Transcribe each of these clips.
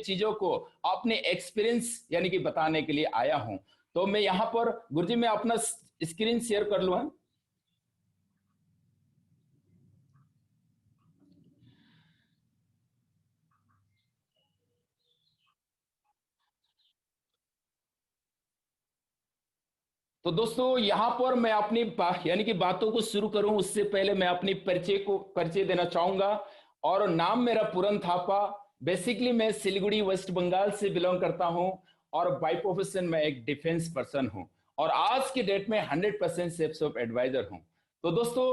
चीजों को अपने एक्सपीरियंस यानी कि बताने के लिए आया हूं। तो मैं यहाँ पर गुरुजी मैं अपना स्क्रीन शेयर कर लूं। तो दोस्तों यहां पर मैं अपनी यानी कि बातों को शुरू करूं उससे पहले मैं अपनी परिचय देना चाहूंगा। और नाम मेरा पूरन थापा। बेसिकली मैं सिलीगुड़ी वेस्ट बंगाल से बिलोंग करता हूं और बाय प्रोफेशन मैं एक डिफेंस पर्सन हूं और आज की डेट में 100% सेफ्स ऑफ एडवाइजर हूं। तो दोस्तों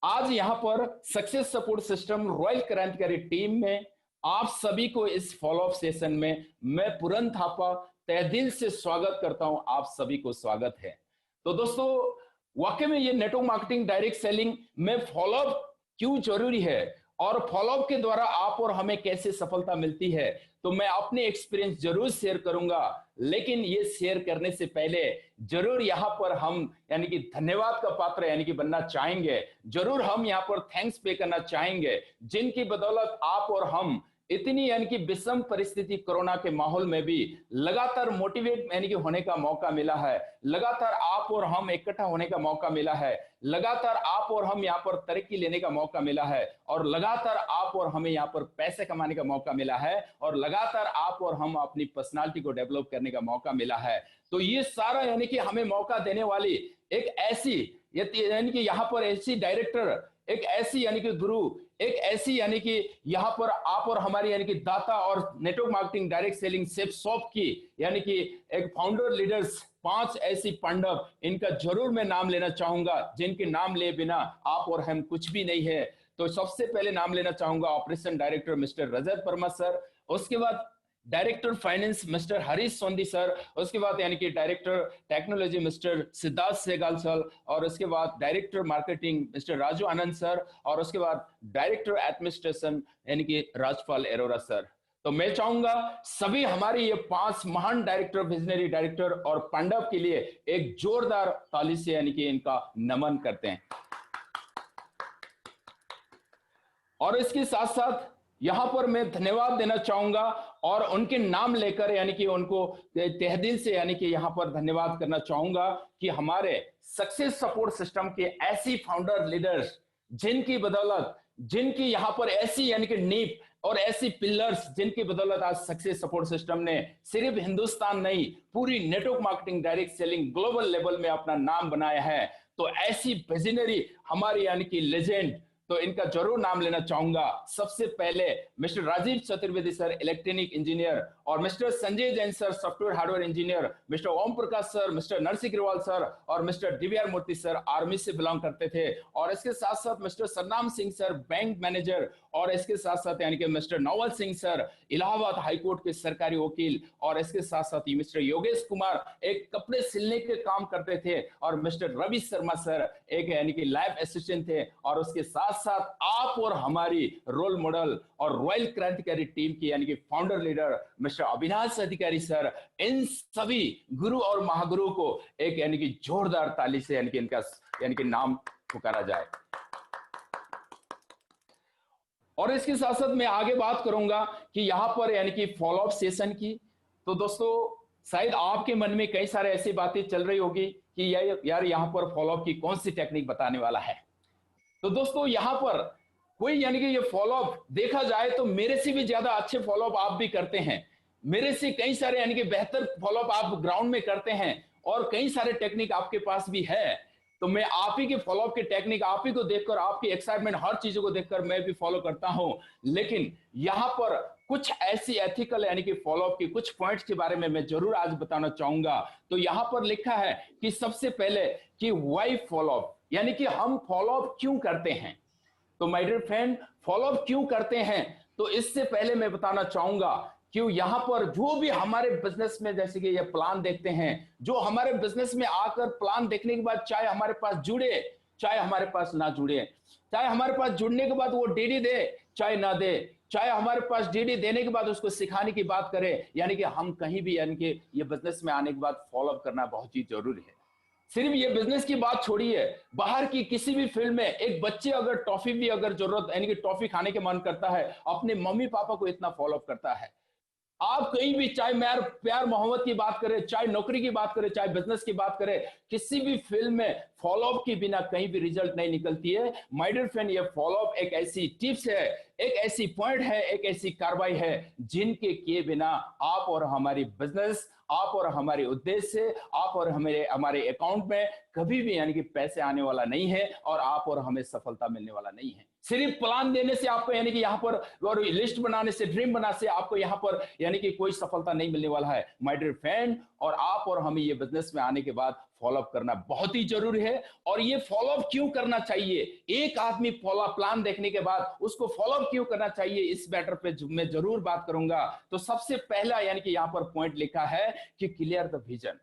आज यहां पर सक्सेस सपोर्ट सिस्टम रॉयल क्रांतिकारी टीम में आप सभी को इस फॉलोअप सेशन में मैं पूरन थापा तहे दिल से स्वागत करता हूं। आप सभी को स्वागत है। तो दोस्तों वाकई में ये नेटवर्क मार्केटिंग डायरेक्ट सेलिंग में फॉलोअप क्यों जरूरी है और फॉलोअप के द्वारा आप और हमें कैसे सफलता मिलती है, तो मैं अपने एक्सपीरियंस जरूर शेयर करूंगा। लेकिन ये शेयर करने से पहले जरूर यहां पर हम यानी कि धन्यवाद का पात्र यानी कि बनना चाहेंगे। जरूर हम यहां पर थैंक्स पे करना चाहेंगे जिनकी बदौलत आप और हम इतनी यानी कि विषम परिस्थिति कोरोना के माहौल में भी लगातार मोटिवेट यानी कि होने का मौका मिला है, लगातार आप और हम इकट्ठा होने का मौका मिला है, लगातार आप और हम यहाँ पर तरक्की लेने का मौका मिला है और लगातार आप और हमें यहाँ पर पैसे कमाने का मौका मिला है और लगातार आप और हम अपनी पर्सनालिटी को डेवलप करने का मौका मिला है। तो ये सारा यानी कि हमें मौका देने वाली एक ऐसी यानी कि यहाँ पर ऐसी डायरेक्टर, एक ऐसी यानी कि गुरु, एक ऐसी यानी कि यहां पर आप और हमारी यानी कि दाता और network marketing direct selling safe shop की यानी कि एक फाउंडर लीडर्स 5 ऐसी पांडव, इनका जरूर मैं नाम लेना चाहूंगा जिनके नाम ले बिना आप और हम कुछ भी नहीं है। तो सबसे पहले नाम लेना चाहूंगा operation director mister Rajat Verma sir, उसके बाद director finance mister Harish Sondhi sir, उसके बाद यानी कि director technology mister Siddharth Sehgal sir, और उसके बाद director marketing mister Raju Anand sir, और उसके बाद डायरेक्टर एडमिनिस्ट्रेशन यानी कि राजपाल अरोरा सर। तो मैं चाहूंगा सभी हमारे ये 5 महान डायरेक्टर, विजनरी डायरेक्टर और पांडव के लिए एक जोरदार ताली से यानी कि इनका नमन करते हैं। और इसके साथ साथ यहां पर मैं धन्यवाद देना चाहूंगा और उनके नाम लेकर यानी कि उनको तहदिल से यानी कि यहां पर धन्यवाद करना चाहूंगा कि हमारे सक्सेस सपोर्ट सिस्टम के ऐसी फाउंडर लीडर्स जिनकी बदौलत, जिनकी यहां पर ऐसी यानी कि नींव और ऐसी पिलर्स जिनकी बदौलत आज सक्सेस सपोर्ट सिस्टम ने सिर्फ हिंदुस्तान नहीं पूरी network marketing direct selling global level में अपना नाम बनाया है। तो ऐसी विजनरी हमारी यानी कि लेजेंड, तो इनका जरूर नाम लेना चाहूंगा। सबसे पहले mister Rajiv Chaturvedi sir electronic engineer, और mister Sanjay Jain sir software hardware engineer, mister Om Prakash sir, mister Narsingh Agarwal sir और mister DVR Murthy sir army से बिलोंग करते थे। और इसके साथ साथ mister Sarnam Singh sir bank manager, और इसके साथ साथ यानी कि mister Naval Singh sir Allahabad high court के सरकारी वकील, और इसके साथ साथ मिस्टर योगेश कुमार एक कपड़े सिलने के काम करते थे, और मिस्टर रवि शर्मा सर एक यानी कि लैब असिस्टेंट थे, और उसके साथ साथ आप और हमारी रोल मॉडल और रॉयल क्रांतिकारी टीम की यानी कि फाउंडर लीडर मिस्टर अविनाश अधिकारी सर, इन सभी गुरु और महागुरु को एक यानी कि जोरदार ताली से यानी कि इनका यानी कि नाम पुकारा जाए। और इसके साथ साथ मैं आगे बात करूंगा कि यहां पर यानी कि फॉलोअप सेशन की। तो दोस्तों शायद आपके मन में कई सारे ऐसी बातें चल रही होगी कि यार यहां पर फॉलोअप की कौन सी टेक्निक बताने वाला है। तो दोस्तों यहां पर कोई यानी कि ये फॉलोअप देखा जाए तो मेरे से भी ज्यादा अच्छे फॉलोअप आप भी करते हैं, मेरे से कई सारे यानी कि बेहतर फॉलोअप आप ग्राउंड में करते हैं, और कई सारे टेक्निक आपके पास भी है। तो मैं आप ही के फॉलोअप की टेक्निक, आप ही को देखकर, आपकी एक्साइटमेंट, हर चीजों को देखकर मैं भी फॉलो करता हूं। लेकिन यहां पर कुछ ऐसी एथिकल यानी कि फॉलोअप के कुछ पॉइंट्स के बारे में मैं जरूर आज बताना चाहूंगा। तो यहां पर लिखा है कि सबसे पहले कि व्हाई फॉलोअप, यानी कि हम फॉलोअप क्यों करते हैं। तो माय डियर फ्रेंड, फॉलोअप क्यों करते हैं, तो इससे पहले मैं बताना चाहूंगा कि यहां पर जो भी हमारे बिजनेस में जैसे कि ये प्लान देखते हैं, जो हमारे बिजनेस में आकर प्लान देखने के बाद चाहे हमारे पास जुड़े चाहे हमारे पास ना जुड़े, चाहे हमारे पास जुड़ने के बाद वो डीडी दे चाहे ना दे, चाहे हमारे पास डीडी देने के बाद उसको सिखाने की बात करें, यानी कि हम कहीं भी यानी कि ये बिजनेस में आने के बाद फॉलोअप करना बहुत ही जरूरी है। सिर्फ ये बिजनेस की बात छोड़िए, बाहर की किसी भी फील्ड में एक बच्चे अगर टॉफी भी अगर जरूरत यानी कि टॉफी खाने के मन करता है, अपने मम्मी पापा को इतना फॉलोअप करता है। आप कहीं भी, चाहे प्यार मोहब्बत की बात करें, चाहे नौकरी की बात करें, चाहे बिजनेस की बात करें, किसी भी फील्ड में फॉलोअप के बिना कहीं भी रिजल्ट नहीं निकलती है। माय डियर फ्रेंड, ये फॉलोअप एक ऐसी टिप्स है, एक ऐसी पॉइंट है, एक ऐसी कार्रवाई है जिनके किए बिना आप और हमारी बिजनेस, आप और हमारे उद्देश्य, आप और हमारे हमारे अकाउंट में कभी भी यानी कि पैसे आने वाला नहीं है और आप और हमें सफलता मिलने वाला नहीं है। सिर्फ प्लान देने से आपको यानी कि यहाँ पर, और लिस्ट बनाने से, ड्रीम बनाने से आपको यहाँ पर यानी कि कोई सफलता नहीं मिलने वाला है माय डियर फ्रेंड। और आप और हमें ये बिजनेस में आने के बाद फॉलोअप करना बहुत ही जरूरी है। और ये फॉलोअप क्यों करना चाहिए, एक आदमी फॉलो प्लान देखने के बाद उसको फॉलोअप क्यों करना चाहिए, इस मैटर पे मैं जरूर बात करूंगा। तो सबसे पहला यानी कि यहाँ पर पॉइंट लिखा है कि clear the vision.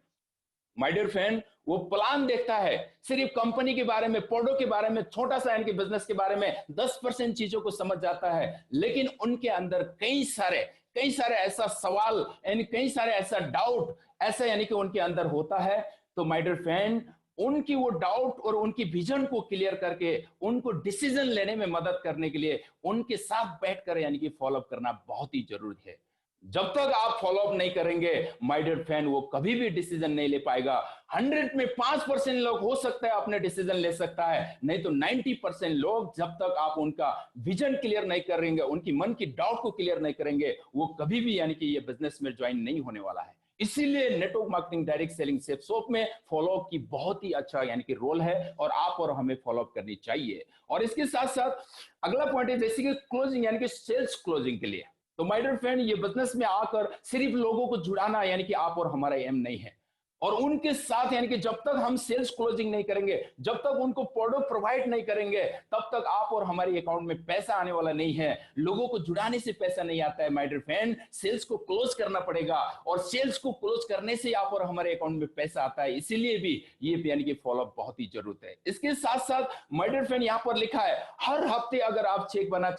My dear friend, वो प्लान देखता है, सिर्फ कंपनी के बारे में, प्रोडक्ट के बारे में, छोटा सा यानी कि बिजनेस के बारे में 10% चीजों को समझ जाता है, लेकिन उनके अंदर कई सारे ऐसा सवाल, यानी कई सारे ऐसा डाउट, ऐसा यानी कि उनके अंदर होता है। तो माय डियर फ्रेंड, उनकी वो डाउट और उनकी विजन को क्लियर करके उनको डिसीजन लेने में मदद करने के लिए उनके साथ बैठकर यानी कि फॉलोअप करना बहुत ही जरूरी है। जब तक आप फॉलोअप नहीं करेंगे माय डियर फ्रेंड, वो कभी भी डिसीजन नहीं ले पाएगा। 100 में 5% लोग हो सकता है अपने डिसीजन ले सकता है, नहीं तो 90% लोग जब तक आप उनका विजन क्लियर नहीं करेंगे, उनकी मन की डाउट को क्लियर नहीं करेंगे, वो कभी भी यानी कि ये बिजनेस में ज्वाइन नहीं होने वाला है। इसीलिए नेटवर्क मार्केटिंग डायरेक्ट सेलिंग सेफसॉफ्ट में फॉलोअप की बहुत ही अच्छा यानी कि रोल है और आप और हमें फॉलोअप करनी चाहिए। और इसके साथ साथ अगला पॉइंट है बेसिकली क्लोजिंग, यानी कि सेल्स क्लोजिंग के लिए। तो माय डियर फ्रेंड, ये बिजनेस में आकर सिर्फ लोगों को जुड़ाना यानी कि आप और हमारा एम नहीं है। और उनके साथ यानी कि जब तक हम सेल्स क्लोजिंग नहीं करेंगे, जब तक उनको प्रोडक्ट प्रोवाइड नहीं करेंगे, तब तक आप और हमारे अकाउंट में पैसा आने वाला नहीं है। लोगों को जुड़ाने से पैसा नहीं आता है माय डियर फ्रेंड, सेल्स को क्लोज करना पड़ेगा और सेल्स को क्लोज करने से आप और हमारे अकाउंट में पैसा आता है। इसीलिए भी ये यानी कि फॉलोअप बहुत ही जरूरत है। इसके साथ साथ माय डियर फ्रेंड, यहाँ पर लिखा है हर हफ्ते अगर आप चेक बनाना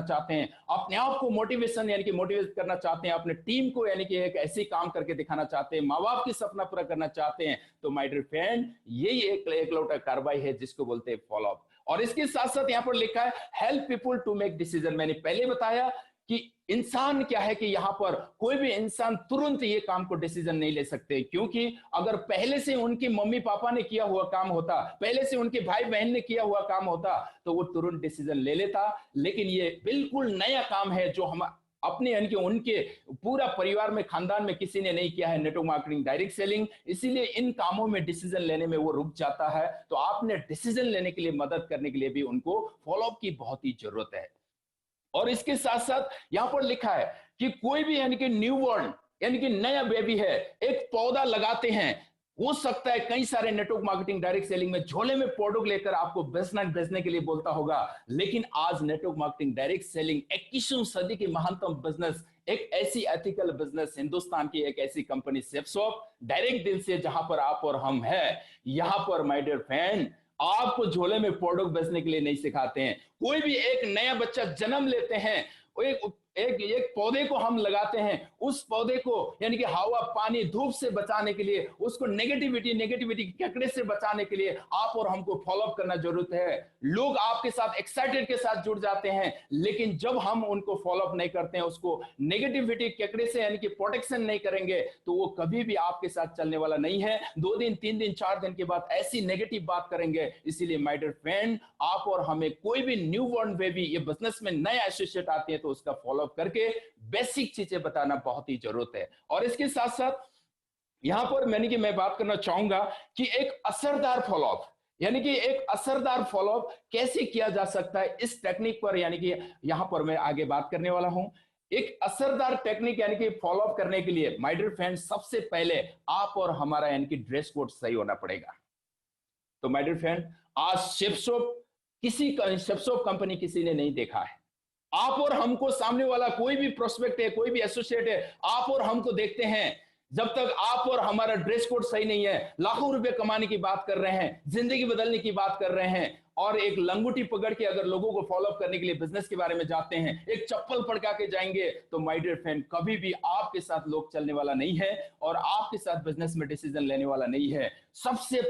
चाहते हैं, अपने आप को मोटिवेशन यानी कि मोटिवेट करना चाहते हैं, अपने टीम को यानी कि एक ऐसे काम करके दिखाना चाहते हैं, माँ बाप की सपना पूरा करना चाहते हैं, तो माय डियर फ्रेंड, यही एक लौटा कार्रवाई है जिसको बोलते हैं फॉलोअप। और इसके साथ साथ यहाँ पर लिखा है help people to make decision. मैंने पहले बताया कि इंसान क्या है कि यहां पर कोई भी इंसान तुरंत ये काम को डिसीजन नहीं ले सकते, क्योंकि अगर पहले से उनके मम्मी पापा ने किया हुआ काम होता, पहले से उनके भाई बहन ने किया हुआ काम होता, तो वो तुरंत डिसीजन ले लेता। लेकिन ये बिल्कुल नया काम है जो हम अपने यानी कि उनके पूरा परिवार में, खानदान में किसी ने नहीं किया है, नेटवर्क मार्केटिंग डायरेक्ट सेलिंग। इसीलिए इन कामों में डिसीजन लेने में वो रुक जाता है। तो आपने डिसीजन लेने के लिए, मदद करने के लिए भी उनको फॉलोअप की बहुत ही जरूरत है। और इसके साथ साथ यहां पर लिखा है कि कोई भी यानी कि न्यू बॉर्न यानी कि नया बेबी है, एक पौधा लगाते हैं, हो सकता है कई सारे नेटवर्क मार्केटिंग डायरेक्ट सेलिंग में झोले में प्रोडक्ट लेकर आपको बेचने के लिए बोलता होगा, लेकिन आज नेटवर्क मार्केटिंग डायरेक्ट सेलिंग 21वीं सदी की महानतम बिजनेस, एक ऐसी एथिकल बिजनेस, हिंदुस्तान की एक ऐसी कंपनी सेफसॉफ्ट डायरेक्ट दिल से, जहां पर आप और हम है। यहां पर माय डियर फ्रेंड, आपको झोले में प्रोडक्ट बेचने के लिए नहीं सिखाते हैं। कोई भी एक नया बच्चा जन्म लेते हैं, एक पौधे को हम लगाते हैं, उस पौधे को यानी कि हवा, पानी, धूप से बचाने के लिए, उसको नेगेटिविटी केकड़े से बचाने के लिए आप और हमको फॉलोअप करना जरूरत है। लोग आपके साथ एक्साइटेड के साथ जुड़ जाते हैं, लेकिन जब हम उनको फॉलोअप नहीं करते हैं, उसको नेगेटिविटी केकड़े से यानी कि प्रोटेक्शन नहीं करेंगे, तो वो कभी भी आपके साथ चलने वाला नहीं है। 2 दिन, 3 दिन, 4 दिन के बाद ऐसी नेगेटिव बात करेंगे। इसीलिए माय डियर फ्रेंड, आप और हमें कोई भी न्यू बॉर्न बेबी ये बिजनेस में नया एसोसिएट आती है, तो उसका फॉलोअप करके बेसिक चीजें बताना बहुत ही जरूरत है। और इसके साथ साथ यहां पर मैं बात करना चाहूंगा कि एक असरदार फॉलोअप, यानी कि एक असरदार फॉलोअप कैसे किया जा सकता है, इस टेक्निक पर यानी कि यहां पर मैं आगे बात करने वाला हूं। एक असरदार टेक्निक यानी कि फॉलोअप करने के लिए माय डियर फ्रेंड, सबसे पहले आप और हमारा यानी कि ड्रेस कोड सही होना पड़ेगा। तो माय डियर फ्रेंड, आज शेप्सॉप कंपनी किसी ने नहीं देखा है। आप और हमको, सामने वाला कोई भी प्रोस्पेक्ट है, कोई भी एसोसिएट है, आप और हमको देखते हैं। जब तक आप और हमारा ड्रेस कोड सही नहीं है, लाखों रुपए कमाने की बात कर रहे हैं, जिंदगी बदलने की बात कर रहे हैं, और एक लंगोटी पकड़ के अगर लोगों को फॉलोअप करने के लिए बिजनेस के बारे में जाते हैं, एक चप्पल पड़का के जाएंगे, तो माय डियर फ्रेंड, कभी भी आप आपके साथ लोग चलने वाला नहीं है और आपके साथ बिजनेस में डिसीजन लेने वाला नहीं है। सबसे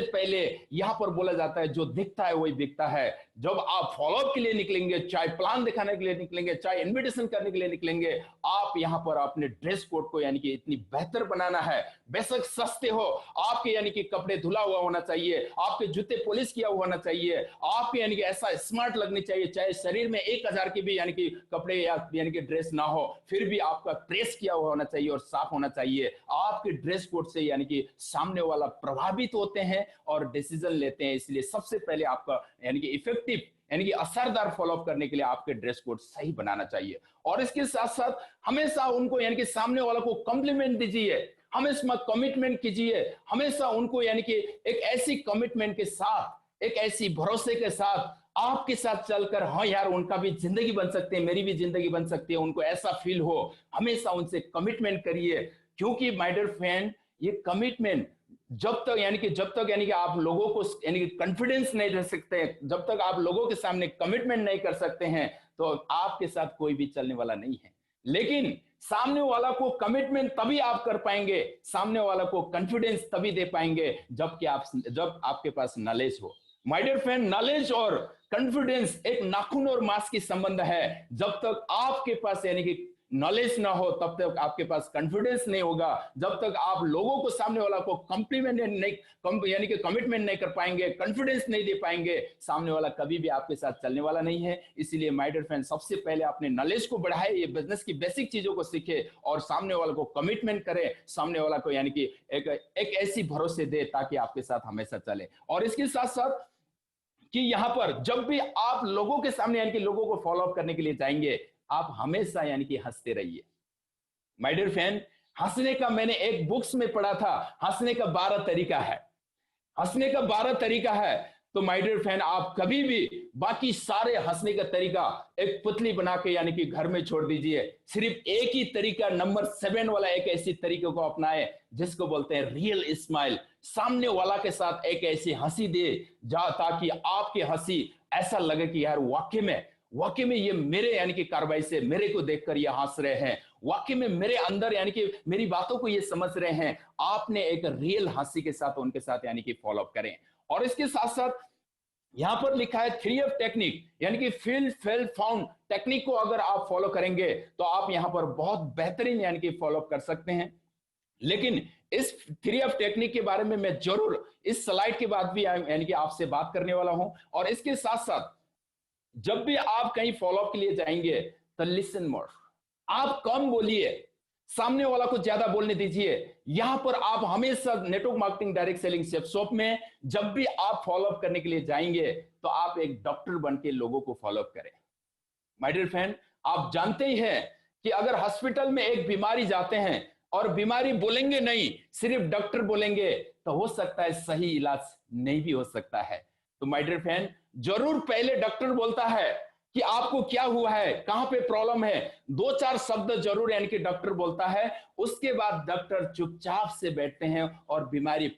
पहले यहां पर बोला जाता है जो दिखता है वही बिकता है। जब आप फॉलोअप के लिए निकलेंगे, चाहे प्लान दिखाने के लिए निकलेंगे, चाहे इन्विटेशन करने के लिए निकलेंगे, आप यहां पर अपने ड्रेस कोड को यानी कि इतनी बेहतर बनाना है। बेशक सस्ते हो, आपके यानी कि कपड़े धुला हुआ होना चाहिए, आपके जूते पॉलिश किया हुआ होना चाहिए, आपके यानी कि ऐसा स्मार्ट लगनी चाहिए, चाहे शरीर में 1000 की भी यानी कि कपड़े या यानी कि ड्रेस ना हो, फिर भी आपका प्रेस किया हुआ होना चाहिए और साफ होना चाहिए। आपके ड्रेस कोड से यानी कि सामने वाला प्रभावित होते हैं और डिसीजन लेते हैं। इसलिए सबसे पहले आपका यानी कि इफेक्टिव यानी कि असरदार फॉलोअप करने के लिए आपके ड्रेस कोड सही बनाना चाहिए। और इसके साथ साथ हमेशा उनको यानी कि सामने वाला को कॉम्प्लीमेंट दीजिए, हमेशा कमिटमेंट कीजिए, हमेशा उनको यानी कि एक ऐसी कमिटमेंट के साथ, एक ऐसी भरोसे के साथ आपके साथ चलकर, हाँ यार उनका भी जिंदगी बन सकती है, मेरी भी जिंदगी बन सकती है, उनको ऐसा फील हो। हमेशा उनसे कमिटमेंट करिए, क्योंकि माय डियर फ्रेंड ये कमिटमेंट जब तक यानी कि आप लोगों को यानी कि कॉन्फिडेंस नहीं रह सकते, जब तक आप लोगों के सामने कमिटमेंट नहीं कर सकते हैं, तो आपके साथ कोई भी चलने वाला नहीं है। लेकिन सामने वाला को कमिटमेंट तभी आप कर पाएंगे, सामने वाला को कॉन्फिडेंस तभी दे पाएंगे जब आपके पास नॉलेज हो। माय डियर फ्रेंड, नॉलेज और कॉन्फिडेंस एक नाखून और मांस की संबंध है। जब तक आपके पास यानी कि नॉलेज ना हो, तब तक आपके पास कॉन्फिडेंस नहीं होगा। जब तक आप लोगों को, सामने वाला को कॉम्प्लीमेंट नहीं यानी कि कमिटमेंट नहीं कर पाएंगे, कॉन्फिडेंस नहीं दे पाएंगे, सामने वाला कभी भी आपके साथ चलने वाला नहीं है। इसलिए माय डियर फ्रेंड, सबसे पहले अपने नॉलेज को बढ़ाए, ये बिजनेस की बेसिक चीजों को सीखे और सामने वाले को कमिटमेंट करे, सामने वाला को यानी कि एक ऐसी भरोसे दे ताकि आपके साथ हमेशा चले। और इसके साथ साथ कि यहां पर जब भी आप लोगों के सामने यानी कि लोगों को फॉलो अप करने के लिए जाएंगे, आप हमेशा यानी कि हंसते रहिए। माय डियर फ्रेंड, हंसने का मैंने एक बुक्स में पढ़ा था, हंसने का 12 तरीका है। हंसने का 12 तरीका है। तो माय डियर फ्रेंड, आप कभी भी बाकी सारे हंसने का तरीका एक पुतली बना के यानी कि घर में छोड़ दीजिए। सिर्फ एक ही तरीका, नंबर 7 वाला एक ऐसी तरीके को अपनाए जिसको बोलते हैं रियल स्माइल। सामने वाला के साथ एक ऐसी हंसी दे ताकि आपकी हंसी ऐसा लगे कि यार वाकई में ये मेरे यानी कि कार्रवाई से, मेरे को देखकर ये हंस रहे हैं, वाकई में मेरे अंदर यानी कि मेरी बातों को ये समझ रहे हैं। आपने एक रियल हंसी के साथ उनके साथ यानी कि फॉलो अप करें। और इसके साथ साथ यहां पर लिखा है 3F टेक्निक, यानी कि फील फेल्ट फाउंड टेक्निक को अगर आप फॉलो करेंगे तो आप यहां पर बहुत बेहतरीन यानी कि फॉलो अप कर सकते हैं। लेकिन इस 3F टेक्निक के बारे में मैं जरूर इस स्लाइड के बाद भी यानी कि आपसे बात करने वाला हूं। और इसके साथ साथ जब भी आप कहीं फॉलो अप के लिए जाएंगे तो लिसन मोर, आप कम बोलिए, सामने वाला को ज्यादा बोलने दीजिए। यहां पर आप हमेशा network marketing direct selling shop में जब भी आप फॉलो अप करने के लिए जाएंगे तो आप एक डॉक्टर बन के लोगों को फॉलो अप करें। माय डियर फ्रेंड, आप जानते ही हैं कि अगर हॉस्पिटल में एक बीमारी जाते हैं और बीमारी बोलेंगे नहीं, सिर्फ डॉक्टर बोलेंगे, तो हो सकता है सही इलाज नहीं भी हो सकता है। तो माय डियर फ्रेंड, जरूर पहले डॉक्टर बोलता है कि आपको क्या हुआ है, कहां पे प्रॉब्लम है, 2-4 शब्द जरूर यानी कि डॉक्टर बोलता है। उसके बाद डॉक्टर चुपचाप से बैठते हैं और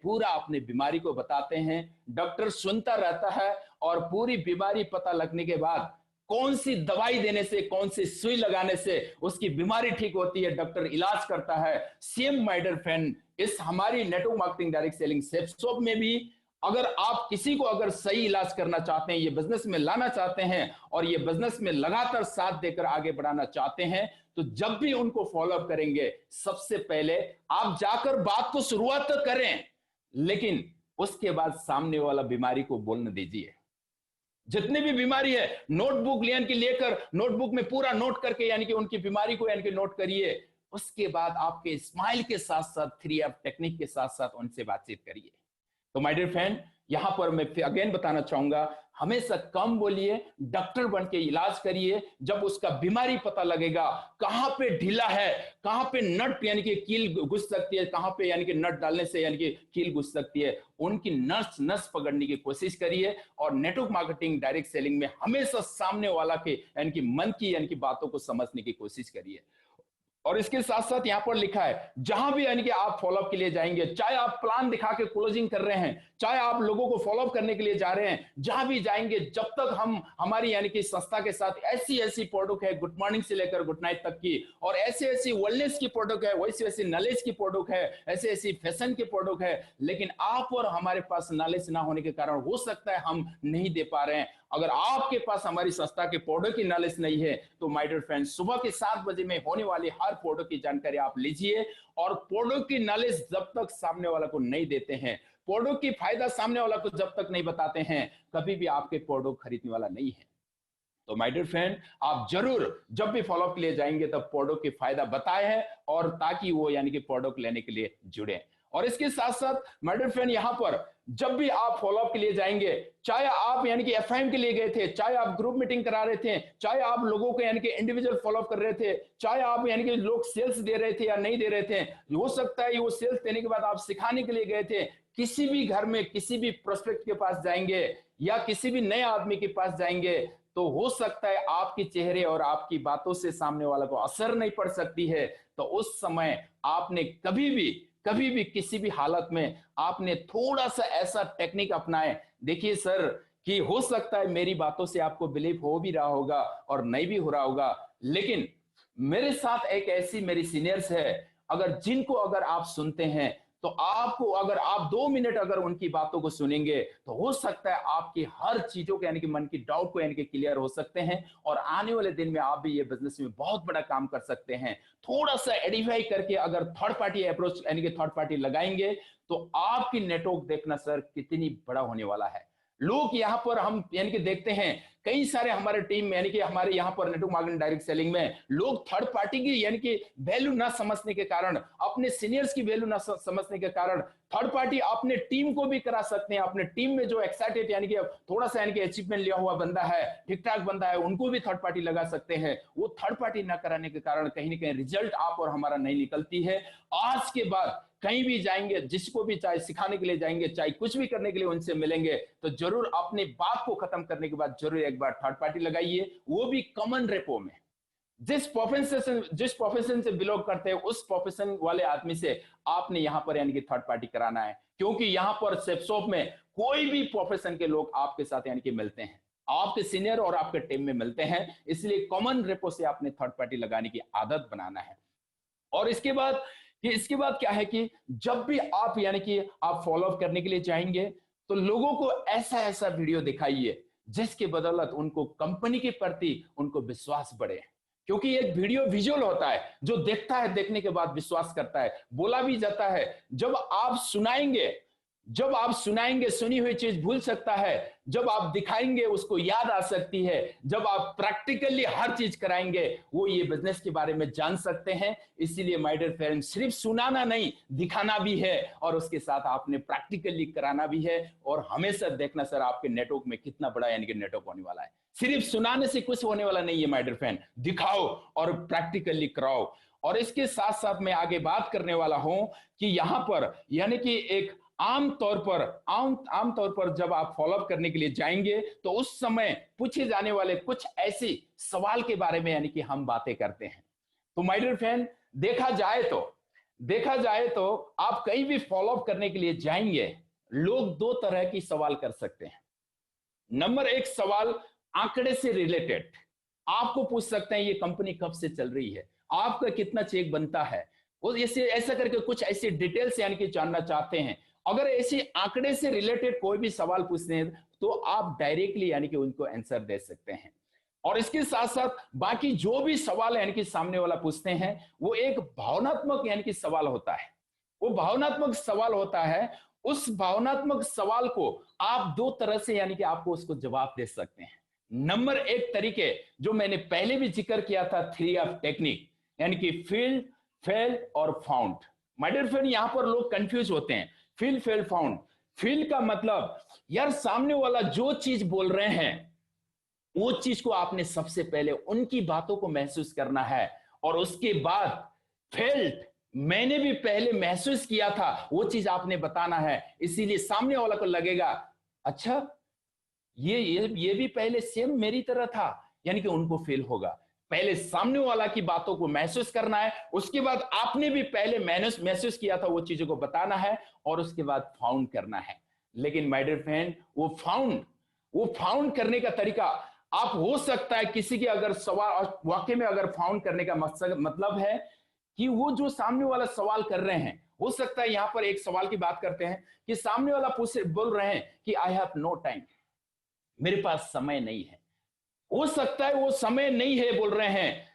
पूरा अपने बीमारी को बताते हैं। डॉक्टर सुनता रहता है और पूरी बीमारी पता लगने के बाद कौन सी दवाई देने से, कौन सी सुई लगाने से उसकी बीमारी ठीक होती है, डॉक्टर इलाज करता है। सेम माय डियर फ्रेंड, इस हमारी network marketing direct selling shop में भी अगर आप किसी को अगर सही इलाज करना चाहते हैं, ये बिजनेस में लाना चाहते हैं और ये बिजनेस में लगातार साथ देकर आगे बढ़ाना चाहते हैं, तो जब भी उनको फॉलो अप करेंगे, सबसे पहले आप जाकर बात को शुरुआत तो करें, लेकिन उसके बाद सामने वाला बीमारी को बोलने दीजिए। जितनी भी बीमारी है, नोटबुक लेकर नोटबुक में पूरा नोट करके यानी कि उनकी बीमारी को यानी कि नोट करिए। उसके बाद आपके स्माइल के साथ साथ 3F टेक्निक के साथ साथ उनसे बातचीत करिए। तो माय डियर फ्रेंड, यहां पर मैं फिर अगेन बताना चाहूंगा, हमेशा कम बोलिए, डॉक्टर बन के इलाज करिए। जब उसका बीमारी पता लगेगा, कहां पे ढीला है, कहां पे नट यानी कि कील घुस सकती है, कहां पे यानी कि नट डालने से यानी कि कील घुस सकती है, उनकी नस पकड़ने की कोशिश करिए। और नेटवर्क मार्केटिंग डायरेक्ट सेलिंग में हमेशा सामने वाला के यानी कि मन की यानी कि बातों को समझने की कोशिश करिए। और इसके साथ साथ यहां पर लिखा है जहां भी यानी कि आप फॉलोअप के लिए जाएंगे, चाहे आप प्लान दिखा के क्लोजिंग कर रहे हैं, चाहे आप लोगों को फॉलोअप करने के लिए जा रहे हैं, जहां भी जाएंगे, जब तक हम हमारी यानी कि संस्था के साथ ऐसी ऐसी प्रोडक्ट है, गुड मॉर्निंग से लेकर गुड नाइट तक की, और ऐसी ऐसी वेलनेस की प्रोडक्ट है, वैसी वैसी नॉलेज की प्रोडक्ट है, ऐसी ऐसी फैशन की प्रोडक्ट है, लेकिन आप और हमारे पास नॉलेज ना होने के कारण हो सकता है हम नहीं दे पा रहे हैं। अगर आपके पास हमारी संस्था के प्रोडक्ट की नॉलेज नहीं है तो माय डियर फ्रेंड्स, सुबह के 7 बजे में होने वाली हर प्रोडक्ट की जानकारी आप लीजिए। और प्रोडक्ट की नॉलेज जब तक सामने वाला को नहीं देते हैं, प्रोडक्ट की फायदा सामने वाला को जब तक नहीं बताते हैं, कभी भी आपके प्रोडक्ट खरीदने वाला नहीं है। तो माय डियर फ्रेंड, आप जरूर जब भी फॉलोअप के लिए जाएंगे तब प्रोडक्ट की फायदा बताए हैं, और ताकि वो यानी कि प्रोडक्ट लेने के लिए जुड़े। और इसके साथ साथ माय डियर फ्रेंड, यहां पर जब भी आप फॉलोअप के लिए जाएंगे, चाहे आप यानी कि एफआईएम के लिए गए थे, चाहे आप ग्रुप मीटिंग करा रहे थे, चाहे आप लोगों को यानी कि इंडिविजुअल फॉलोअप कर रहे थे, चाहे आप यानी कि लोग सेल्स दे रहे थे या नहीं दे रहे थे, हो सकता है वो सेल्स देने के बाद आप सिखाने के लिए गए थे, किसी भी घर में किसी भी प्रोस्पेक्ट के पास जाएंगे या किसी भी नए आदमी के पास जाएंगे, तो हो सकता है आपके चेहरे और आपकी बातों से सामने वाला को असर नहीं पड़ सकती है। तो उस समय आपने कभी भी किसी भी हालत में आपने थोड़ा सा ऐसा टेक्निक अपनाए। देखिए सर, कि हो सकता है मेरी बातों से आपको बिलीव हो भी रहा होगा और नहीं भी हो रहा होगा, लेकिन मेरे साथ एक ऐसी मेरी सीनियर्स है, अगर जिनको अगर आप सुनते हैं, तो आपको अगर आप 2 मिनट अगर उनकी बातों को सुनेंगे, तो हो सकता है आपकी हर चीजों के यानी कि मन की डाउट को यानी कि क्लियर हो सकते हैं, और आने वाले दिन में आप भी ये बिजनेस में बहुत बड़ा काम कर सकते हैं। थोड़ा सा एडिफाई करके अगर थर्ड पार्टी अप्रोच यानी कि थर्ड पार्टी लगाएंगे, तो आपकी नेटवर्क देखना सर कितनी बड़ा होने वाला है। लोग यहां पर हम यानी कि देखते हैं, कई सारे हमारे टीम में यानी कि हमारे यहां पर नेटवर्क मार्केटिंग डायरेक्ट सेलिंग में लोग थर्ड पार्टी की यानी कि वैल्यू ना समझने के कारण, अपने सीनियर्स की वैल्यू ना समझने के कारण, थर्ड पार्टी अपने टीम को भी करा सकते हैं। अपने टीम में जो एक्साइटेड यानी कि थोड़ा सा यानी कि अचीवमेंट लिया हुआ बंदा है, ठीक ठाक बंदा है, उनको भी थर्ड पार्टी लगा सकते हैं। वो थर्ड पार्टी ना कराने के कारण कहीं ना कहीं रिजल्ट आप और हमारा नहीं निकलती है। आज के बाद कहीं भी जाएंगे, जिसको भी चाहे सिखाने के लिए जाएंगे, चाहे कुछ भी करने के लिए उनसे मिलेंगे, तो जरूर अपनी बात को खत्म करने के बाद जरूर एक बार थर्ड पार्टी लगाइए, वो भी कॉमन रेपो में। जिस प्रोफेशन से बिलोंग करते हैं, उस प्रोफेशन वाले आदमी से आपने यहां पर यानी कि थर्ड पार्टी कराना है, क्योंकि यहां पर सेप्सॉप में कोई भी प्रोफेशन के लोग आपके साथ यानी कि मिलते हैं, आपके सीनियर और आपके टीम में मिलते हैं, इसलिए कॉमन रेपो से आपने थर्ड पार्टी लगाने की आदत बनाना है। और इसके बाद क्या है कि जब भी आप यानी कि आप फॉलोअप करने के लिए चाहेंगे, तो लोगों को ऐसा ऐसा वीडियो दिखाइए जिसके बदौलत उनको कंपनी के प्रति उनको विश्वास बढ़े। क्योंकि एक वीडियो विजुअल होता है, जो देखता है देखने के बाद विश्वास करता है। बोला भी जाता है, जब आप सुनाएंगे सुनी हुई चीज भूल सकता है, जब आप दिखाएंगे उसको याद आ सकती है, जब आप प्रैक्टिकली हर चीज कराएंगे वो ये बिजनेस के बारे में जान सकते हैं। इसीलिए माय डियर फ्रेंड्स, सिर्फ सुनाना नहीं, दिखाना भी है, और उसके साथ आपने प्रैक्टिकली कराना भी है। और हमेशा देखना सर आपके नेटवर्क में कितना बड़ा यानी कि नेटवर्क होने वाला है। सिर्फ सुनाने से कुछ होने वाला नहीं है माय डियर फ्रेंड, दिखाओ और प्रैक्टिकली कराओ। और इसके साथ साथ मैं आगे बात करने वाला हूं कि यहां पर यानी कि एक आम तौर पर जब आप फॉलोअप करने के लिए जाएंगे, तो उस समय पूछे जाने वाले कुछ ऐसी सवाल के बारे में यानी कि हम बातें करते हैं। तो माय डियर फ्रेंड, देखा जाए तो आप कहीं भी फॉलोअप करने के लिए जाएंगे, लोग दो तरह की सवाल कर सकते हैं। नंबर एक सवाल आंकड़े से रिलेटेड, आपको पूछ सकते हैं ये कंपनी कब से चल रही है, आपका कितना चेक बनता है, वो ऐसे ऐसा करके कुछ ऐसी डिटेल्स यानी कि जानना चाहते हैं। अगर ऐसे आंकड़े से रिलेटेड कोई भी सवाल पूछते हैं, तो आप डायरेक्टली यानी कि उनको आंसर दे सकते हैं। और इसके साथ साथ बाकी जो भी सवाल यानी कि सामने वाला पूछते हैं, वो एक भावनात्मक यानी कि सवाल होता है। वो भावनात्मक सवाल होता है। उस भावनात्मक सवाल को आप दो तरह से यानी कि आपको उसको जवाब दे सकते हैं। नंबर एक तरीके, जो मैंने पहले भी जिक्र किया था, 3F टेक्निक, यानी कि फील्ड, फेल और फाउंड। माय डियर फ्रेंड, यहां पर लोग कंफ्यूज होते हैं। Field, fail, found. फील्ड का मतलब, यार सामने वाला जो चीज बोल रहे हैं, वो चीज को आपने सबसे पहले उनकी बातों को महसूस करना है, और उसके बाद फेल्ट, मैंने भी पहले महसूस किया था, वो चीज आपने बताना है। इसीलिए सामने वाला को लगेगा, अच्छा ये भी पहले सेम मेरी तरह था, यानी कि उनको फील होगा। पहले सामने वाला की बातों को महसूस करना है, उसके बाद आपने भी पहले महसूस किया था वो चीजों को बताना है, और उसके बाद फाउंड करना है। लेकिन माय डियर फ्रेंड, वो फाउंड करने का तरीका आप हो सकता है किसी के अगर सवाल वाकई में अगर फाउंड करने का मकसद मतलब है कि वो जो सामने वाला सवाल कर रहे हैं, हो सकता है यहां पर एक सवाल की बात करते हैं कि सामने वाला पूछ बोल रहे हैं कि आई हैव नो टाइम, मेरे पास समय नहीं है। हो सकता है वो समय नहीं है बोल रहे हैं,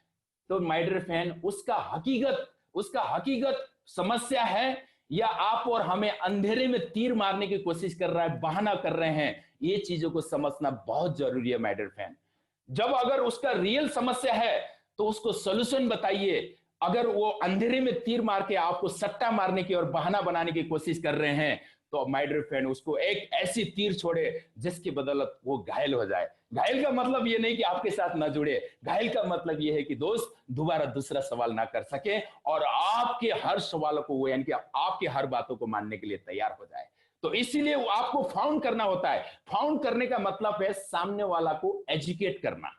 तो माय डियर फ्रेंड, उसका हकीकत समस्या है, या आप और हमें अंधेरे में तीर मारने की कोशिश कर रहा है, बहाना कर रहे हैं। ये चीजों को समझना बहुत जरूरी है माय डियर फ्रेंड। जब अगर उसका रियल समस्या है तो उसको सोल्यूशन बताइए। अगर वो अंधेरे में तीर मार के आपको सट्टा मारने की और बहाना बनाने की कोशिश कर रहे हैं, तो माय डियर फ्रेंड, उसको एक ऐसी तीर छोड़े जिसकी बदौलत वो घायल हो जाए। घायल का मतलब ये नहीं कि आपके साथ ना जुड़े, घायल का मतलब ये है कि दोस्त दोबारा दूसरा सवाल ना कर सके, और आपके हर सवालों को वो यानी कि आपकी हर बातों को मानने के लिए तैयार हो जाए। तो इसीलिए वो आपको फाउंड करना होता है। फाउंड करने का मतलब है सामने वाला को एजुकेट करना,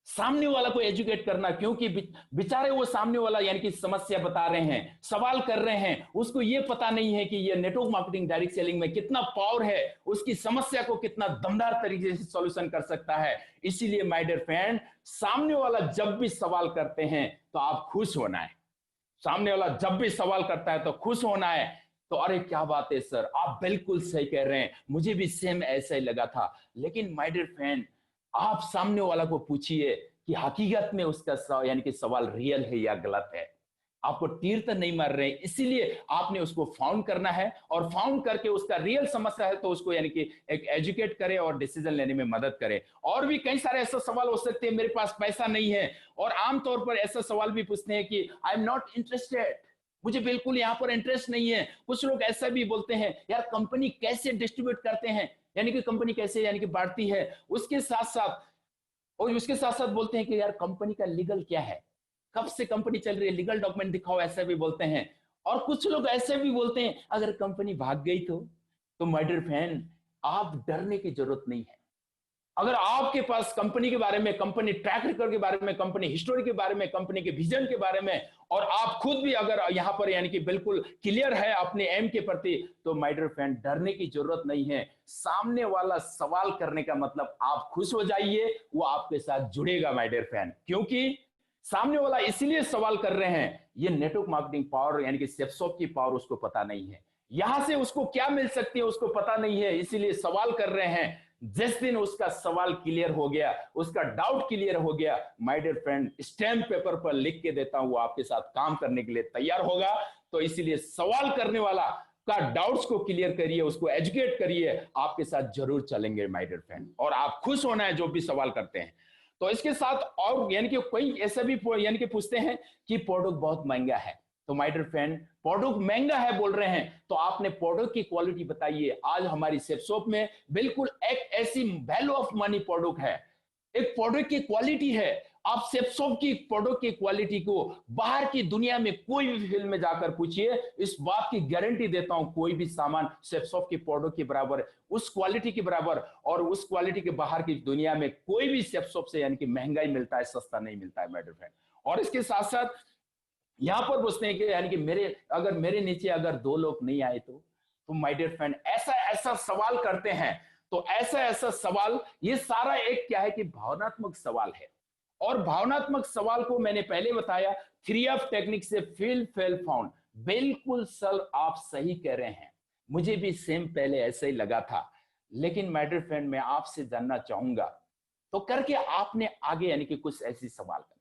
सामने वाला को एजुकेट करना, क्योंकि बेचारे वो सामने वाला यानी कि समस्या बता रहे हैं, सवाल कर रहे हैं, उसको ये पता नहीं है कि ये नेटवर्क मार्केटिंग डायरेक्ट सेलिंग में कितना पावर है, उसकी समस्या को कितना दमदार तरीके से सॉल्यूशन कर सकता है। इसीलिए माय डियर फ्रेंड, सामने वाला जब भी सवाल करते हैं तो आप खुश होना है। सामने वाला जब भी सवाल करता है तो खुश होना है। तो अरे क्या बात है सर, आप बिल्कुल सही कह रहे हैं, मुझे भी सेम ऐसा ही लगा था। लेकिन माय डियर फ्रेंड, आप सामने वाला को पूछिए कि हकीकत में उसका यानी कि सवाल रियल है या गलत है। आपको तीर तो नहीं मार रहे हैं, इसीलिए आपने उसको फाउंड करना है, और फाउंड करके उसका रियल समस्या है तो उसको यानी कि एक एजुकेट करे और डिसीजन लेने में मदद करे। और भी कई सारे ऐसे सवाल हो सकते हैं, मेरे पास पैसा नहीं है, और आमतौर पर ऐसा सवाल भी पूछते हैं कि आई एम नॉट इंटरेस्टेड, मुझे बिल्कुल यहाँ पर इंटरेस्ट नहीं है। कुछ लोग ऐसा भी बोलते हैं, यार कंपनी कैसे डिस्ट्रीब्यूट करते हैं, यानी कि कंपनी कैसे यानी कि बांटती है, उसके साथ साथ और उसके साथ साथ बोलते हैं कि यार कंपनी का लीगल क्या है, कब से कंपनी चल रही है, लीगल डॉक्यूमेंट दिखाओ, ऐसा भी बोलते हैं। और कुछ लोग ऐसे भी बोलते हैं अगर कंपनी भाग गई तो माय डियर फ्रेंड, आप डरने की जरूरत नहीं है। अगर आपके पास कंपनी के बारे में, कंपनी ट्रैक रिकॉर्ड के बारे में, कंपनी हिस्टोरी के बारे में, कंपनी के विजन के बारे में, और आप खुद भी अगर यहां पर यानी कि बिल्कुल क्लियर है अपने एम के प्रति, तो माय डियर फ्रेंड, डरने की जरूरत नहीं है। सामने वाला सवाल करने का मतलब आप खुश हो जाइए, वो आपके साथ जुड़ेगा माय डियर फ्रेंड, क्योंकि सामने वाला इसलिए सवाल कर रहे हैं, ये नेटवर्क मार्केटिंग पावर यानी कि सेप्सॉप की पावर उसको पता नहीं है, यहां से उसको क्या मिल सकती है उसको पता नहीं है, इसीलिए सवाल कर रहे हैं। जिस दिन उसका सवाल क्लियर हो गया, उसका डाउट क्लियर हो गया, my dear friend, stamp paper पर लिख के देता हूं, वो आपके साथ काम करने के लिए तैयार होगा। तो इसीलिए सवाल करने वाला का डाउट्स को क्लियर करिए, उसको एजुकेट करिए, आपके साथ जरूर चलेंगे माय डियर फ्रेंड, और आप खुश होना है जो भी सवाल करते हैं। तो इसके साथ और यानी कि कोई ऐसा भी यानी कि पूछते हैं कि प्रोडक्ट बहुत महंगा है, तो माय डियर फ्रेंड, प्रोडक्ट महंगा है बोल रहे हैं, तो आपने प्रोडक्ट की क्वालिटी बताइए। आज हमारी सेफ शॉप में बिल्कुल एक ऐसी वैल्यू ऑफ मनी प्रोडक्ट है, एक प्रोडक्ट की क्वालिटी है। आप सेफ शॉप की प्रोडक्ट की क्वालिटी को बाहर की दुनिया में कोई भी फील्ड में जाकर पूछिए, इस बात की गारंटी देता हूं, कोई भी सामान सेफ शॉप की प्रोडक्ट के बराबर, उस क्वालिटी के बराबर, और उस क्वालिटी के बाहर की दुनिया में कोई भी सेफ शॉप से यानी कि महंगाई मिलता है, सस्ता नहीं मिलता है माय डियर फ्रेंड। और इसके साथ साथ यहां पर पूछते हैं कि यानी कि मेरे नीचे अगर दो लोग नहीं आए तो माय डियर फ्रेंड, ऐसा ऐसा सवाल करते हैं। तो ऐसा ऐसा सवाल, ये सारा एक क्या है कि भावनात्मक सवाल है। और भावनात्मक सवाल को मैंने पहले बताया, 3 F टेक्निक से फील फेल फाउंड। बिल्कुल सर, आप सही कह रहे हैं, मुझे भी सेम पहले ऐसे ही लगा था। लेकिन माय डियर फ्रेंड, मैं आपसे जानना चाहूंगा, तो करके आपने आगे यानी कि कुछ ऐसी सवाल करें।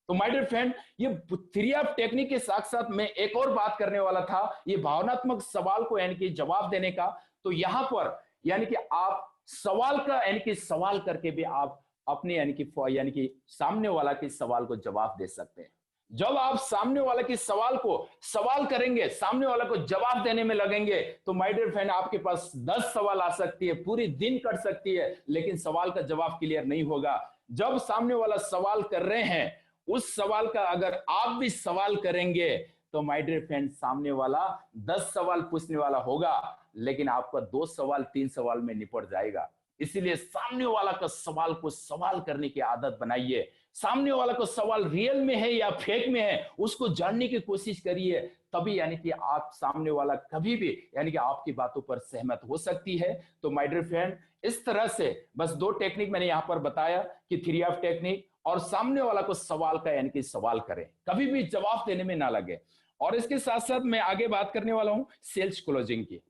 तो माय डियर फ्रेंड, ये 3 F टेक्निक के साथ साथ मैं एक और बात करने वाला था, ये भावनात्मक सवाल को यानी कि जवाब देने का। तो यहां पर यानी कि आप सवाल का यानी कि सवाल करके भी आप अपने यानी कि सामने वाला के सवाल को जवाब दे सकते हैं। जब आप सामने वाला के सवाल को सवाल करेंगे, सामने वाला को जवाब देने में लगेंगे, तो माय डियर फ्रेंड, आपके पास 10 सवाल आ सकती है, पूरी दिन कट सकती है, लेकिन सवाल का जवाब क्लियर नहीं होगा। जब सामने वाला सवाल कर रहे हैं, उस सवाल का अगर आप भी सवाल करेंगे, तो माय डियर फ्रेंड, सामने वाला 10 सवाल पूछने वाला होगा, लेकिन आपका 2 सवाल 3 सवाल में निपट जाएगा। इसीलिए सामने वाला का सवाल को सवाल करने की आदत बनाइए। सामने वाला को सवाल रियल में है या फेक में है, उसको जानने की कोशिश करिए। तभी यानी कि आप सामने वाला कभी भी यानी कि आपकी बातों पर सहमत हो सकती है। तो माय डियर फ्रेंड, इस तरह से बस 2 टेक्निक मैंने यहां पर बताया कि 3 F टेक्निक, और सामने वाला को सवाल का यानी कि सवाल करें, कभी भी जवाब देने में ना लगे। और इसके साथ साथ मैं आगे बात करने वाला हूं सेल्स क्लोजिंग की।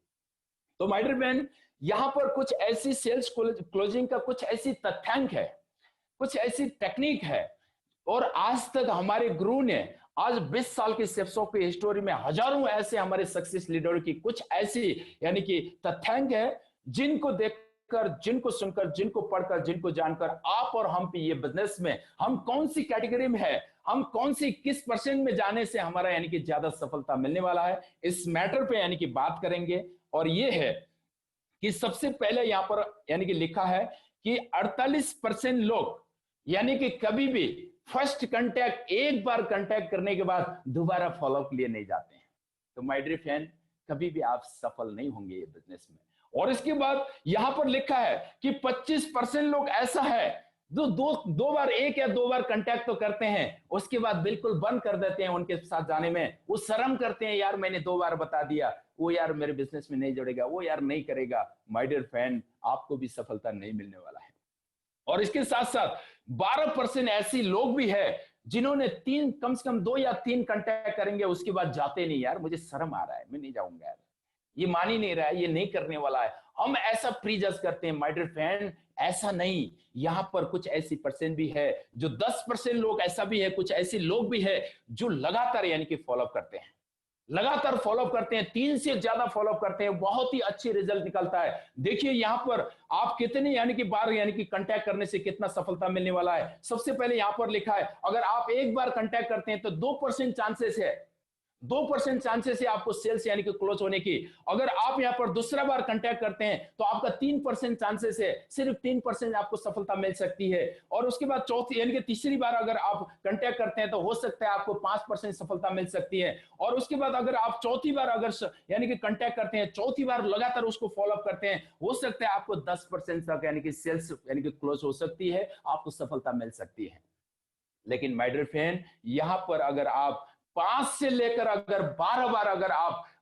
तो माय डियर फ्रेंड, यहां पर कुछ ऐसी सेल्स क्लोजिंग का कुछ ऐसी तथ्यांक है, कुछ ऐसी टेक्निक है, और आज तक हमारे गुरु ने आज 20 साल की सेफ्सो की हिस्टोरी में हजारों ऐसे हमारे सक्सेस लीडरों की कुछ ऐसी यानी कि तथ्यांक है, जिनको देखकर, जिनको सुनकर, जिनको पढ़कर, जिनको जानकर आप और हम भी ये बिजनेस में हम कौन सी कैटेगरी में है, हम कौन सी किस परसेंट में जाने से हमारा यानी कि ज्यादा सफलता मिलने वाला है, इस मैटर पे यानी कि बात करेंगे। और ये है कि सबसे पहले यहां पर यानी कि लिखा है कि 48% लोग यानी कि कभी भी फर्स्ट कांटेक्ट, एक बार कांटेक्ट करने के बाद दोबारा फॉलोअप के लिए नहीं जाते हैं। तो माय डियर फ्रेंड, कभी भी आप सफल नहीं होंगे ये बिजनेस में। और इसके बाद यहां पर लिखा है कि 25% लोग ऐसा है जो दो बार, एक या दो बार कांटेक्ट तो करते हैं, उसके बाद बिल्कुल बंद कर देते हैं उनके साथ जाने में। वो शर्म करते हैं, यार मैंने 2 बार बता दिया, वो यार मेरे बिजनेस में नहीं जुड़ेगा, वो यार नहीं करेगा। माय डियर फ्रेंड, आपको भी सफलता नहीं मिलने वाला है। और इसके साथ साथ 12% ऐसी लोग भी है जिन्होंने कम से कम 2 या 3 कांटेक्ट करेंगे, उसके बाद जाते नहीं, यार मुझे शर्म आ रहा है, मैं नहीं जाऊंगा, यार ये मान ही नहीं रहा है, ये नहीं करने वाला है। हम ऐसा प्रीजज करते हैं। माय डियर फ्रेंड, ऐसा नहीं। यहां पर कुछ ऐसी परसेंट भी है जो 10% लोग ऐसा भी है, कुछ ऐसे लोग भी है जो लगातार यानी कि फॉलोअप करते हैं, लगातार फॉलोअप करते हैं, 3 से ज्यादा फॉलोअप करते हैं, बहुत ही अच्छी रिजल्ट निकलता है। देखिए यहां पर आप कितने यानी कि बार यानी कि कांटेक्ट करने से कितना सफलता मिलने वाला है। सबसे पहले यहां पर लिखा है, अगर आप एक बार कांटेक्ट करते हैं तो 2% चांसेस है, 2% चांसेस है आपको सेल्स यानी कि क्लोज होने की। अगर आप यहां पर दूसरा बार कांटेक्ट करते हैं तो आपका 3% चांसेस है, सिर्फ 3% आपको सफलता मिल सकती है। और उसके बाद चौथी यानी कि तीसरी बार अगर आप कांटेक्ट करते हैं तो हो सकता है आपको 5% सफलता मिल सकती है। और उसके बाद अगर आप चौथी बार अगर यानी कि कांटेक्ट करते हैं, चौथी बार लगातार उसको फॉलोअप करते हैं, हो सकता है आपको 10% तक यानी कि सेल्स यानी कि क्लोज हो सकती है, आपको सफलता मिल सकती है। लेकिन माय डियर फ्रेंड, यहां पर अगर आप 5 से लेकर अगर 12 बार